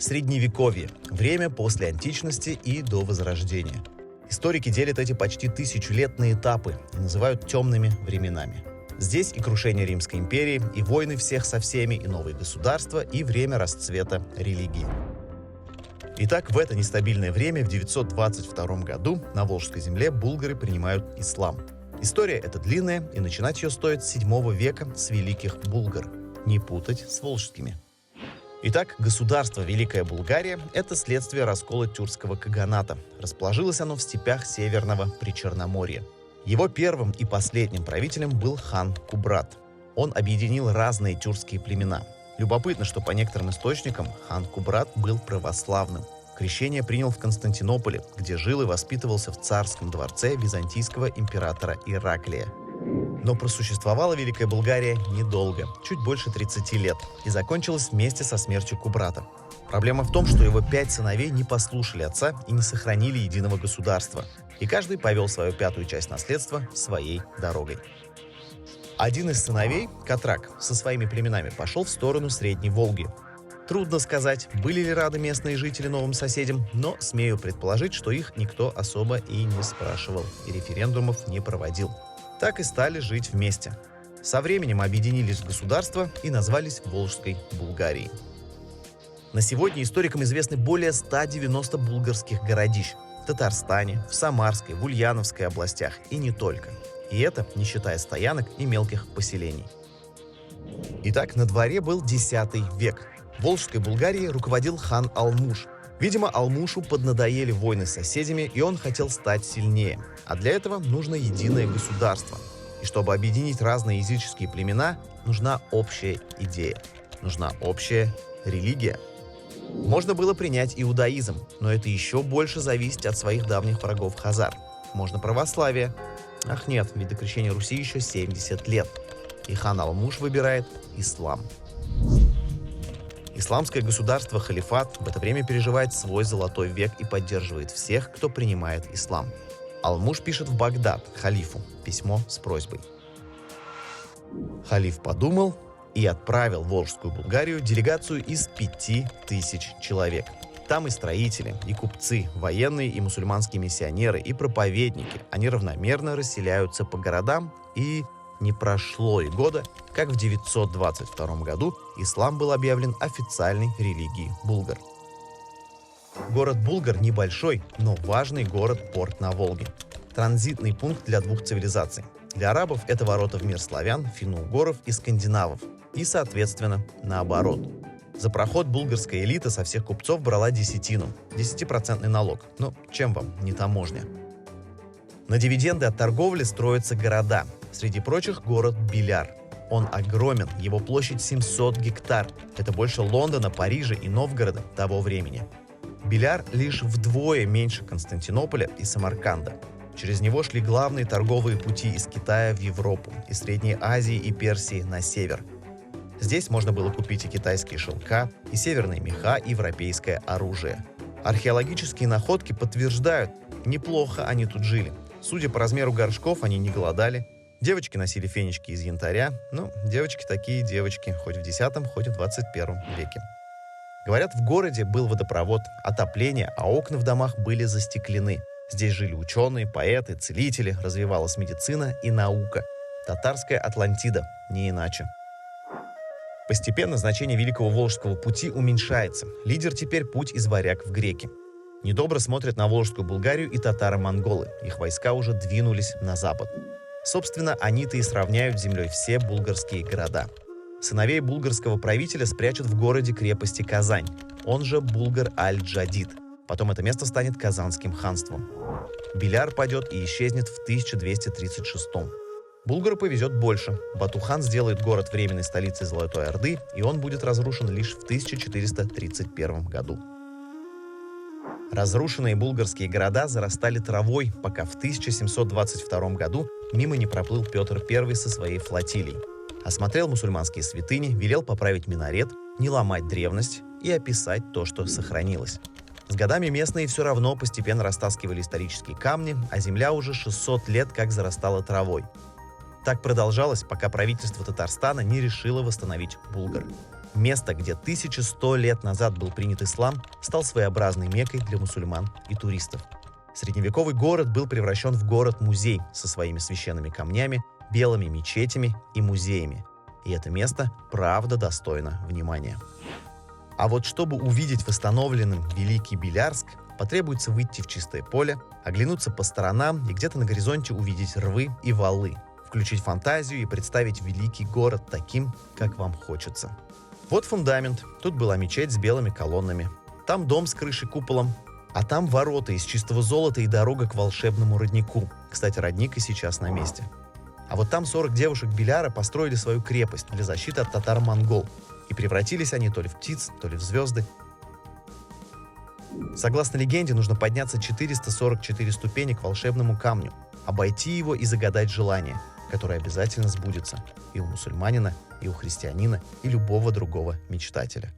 Средневековье – время после античности и до Возрождения. Историки делят эти почти 1000 лет на этапы и называют темными временами. Здесь и крушение Римской империи, и войны всех со всеми, и новые государства, и время расцвета религии. Итак, в это нестабильное время, в 922 году, на Волжской земле булгары принимают ислам. История эта длинная, и начинать ее стоит с 7 века с великих булгар. Не путать с волжскими. Итак, государство Великая Булгария – это следствие раскола тюркского каганата. Расположилось оно в степях Северного Причерноморья. Его первым и последним правителем был хан Кубрат. Он объединил разные тюркские племена. Любопытно, что по некоторым источникам хан Кубрат был православным. Крещение принял в Константинополе, где жил и воспитывался в царском дворце византийского императора Ираклия. Но просуществовала Великая Булгария недолго, чуть больше 30 лет, и закончилась вместе со смертью Кубрата. Проблема в том, что его 5 сыновей не послушали отца и не сохранили единого государства, и каждый повел свою 5-ю часть наследства своей дорогой. Один из сыновей, Катрак, со своими племенами пошел в сторону Средней Волги. Трудно сказать, были ли рады местные жители новым соседям, но смею предположить, что их никто особо и не спрашивал, и референдумов не проводил. Так и стали жить вместе. Со временем объединились в государство и назвались Волжской Булгарией. На сегодня историкам известны более 190 булгарских городищ в Татарстане, в Самарской, в Ульяновской областях и не только. И это не считая стоянок и мелких поселений. Итак, на дворе был X век. Волжской Булгарией руководил хан Алмуш. Видимо, Алмушу поднадоели войны с соседями, и он хотел стать сильнее. А для этого нужно единое государство. И чтобы объединить разные языческие племена, нужна общая идея. Нужна общая религия. Можно было принять иудаизм, но это еще больше зависит от своих давних врагов хазар. Можно православие. Ах нет, ведь до крещения Руси еще 70 лет. И хан Алмуш выбирает ислам. Исламское государство халифат в это время переживает свой золотой век и поддерживает всех, кто принимает ислам. Алмуш пишет в Багдад халифу письмо с просьбой. Халиф подумал и отправил в Волжскую Булгарию делегацию из 5000 человек. Там и строители, и купцы, военные и мусульманские миссионеры, и проповедники. Они равномерно расселяются по городам, и не прошло и года, как в 922 году ислам был объявлен официальной религией булгар. Город Булгар небольшой, но важный город-порт на Волге. Транзитный пункт для двух цивилизаций. Для арабов это ворота в мир славян, финно-угоров и скандинавов. И, соответственно, наоборот. За проход булгарская элита со всех купцов брала десятину, 10% налог. Ну, чем вам не таможня? На дивиденды от торговли строятся города. Среди прочих город Биляр. Он огромен, его площадь 700 гектар. Это больше Лондона, Парижа и Новгорода того времени. Биляр лишь вдвое меньше Константинополя и Самарканда. Через него шли главные торговые пути из Китая в Европу, из Средней Азии и Персии на север. Здесь можно было купить и китайские шелка, и северные меха, и европейское оружие. Археологические находки подтверждают, неплохо они тут жили. Судя по размеру горшков, они не голодали. Девочки носили фенечки из янтаря. Ну, девочки такие девочки, хоть в X, хоть в 21 веке. Говорят, в городе был водопровод, отопление, а окна в домах были застеклены. Здесь жили ученые, поэты, целители, развивалась медицина и наука. Татарская Атлантида, не иначе. Постепенно значение Великого Волжского пути уменьшается. Лидер теперь путь из варяг в греки. Недобро смотрят на Волжскую Булгарию и татаро-монголы. Их войска уже двинулись на запад. Собственно, они-то и сравняют с землей все булгарские города. Сыновей булгарского правителя спрячут в городе-крепости Казань, он же Булгар-аль-Джадид. Потом это место станет Казанским ханством. Биляр падет и исчезнет в 1236. Булгару повезет больше. Батухан сделает город временной столицей Золотой Орды, и он будет разрушен лишь в 1431 году. Разрушенные булгарские города зарастали травой, пока в 1722 году мимо не проплыл Петр I со своей флотилией. Осмотрел мусульманские святыни, велел поправить минарет, не ломать древность и описать то, что сохранилось. С годами местные все равно постепенно растаскивали исторические камни, а земля уже 600 лет как зарастала травой. Так продолжалось, пока правительство Татарстана не решило восстановить Булгар. Место, где 1100 лет назад был принят ислам, стал своеобразной меккой для мусульман и туристов. Средневековый город был превращен в город-музей со своими священными камнями, белыми мечетями и музеями. И это место правда достойно внимания. А вот чтобы увидеть восстановленным Великий Белярск, потребуется выйти в чистое поле, оглянуться по сторонам и где-то на горизонте увидеть рвы и валы, включить фантазию и представить великий город таким, как вам хочется. Вот фундамент, тут была мечеть с белыми колоннами, там дом с крышей-куполом, а там ворота из чистого золота и дорога к волшебному роднику. Кстати, родник и сейчас на месте. А вот там 40 девушек Беляра построили свою крепость для защиты от татар-монгол. И превратились они то ли в птиц, то ли в звезды. Согласно легенде, нужно подняться 444 ступени к волшебному камню, обойти его и загадать желание, которое обязательно сбудется и у мусульманина, и у христианина, и любого другого мечтателя.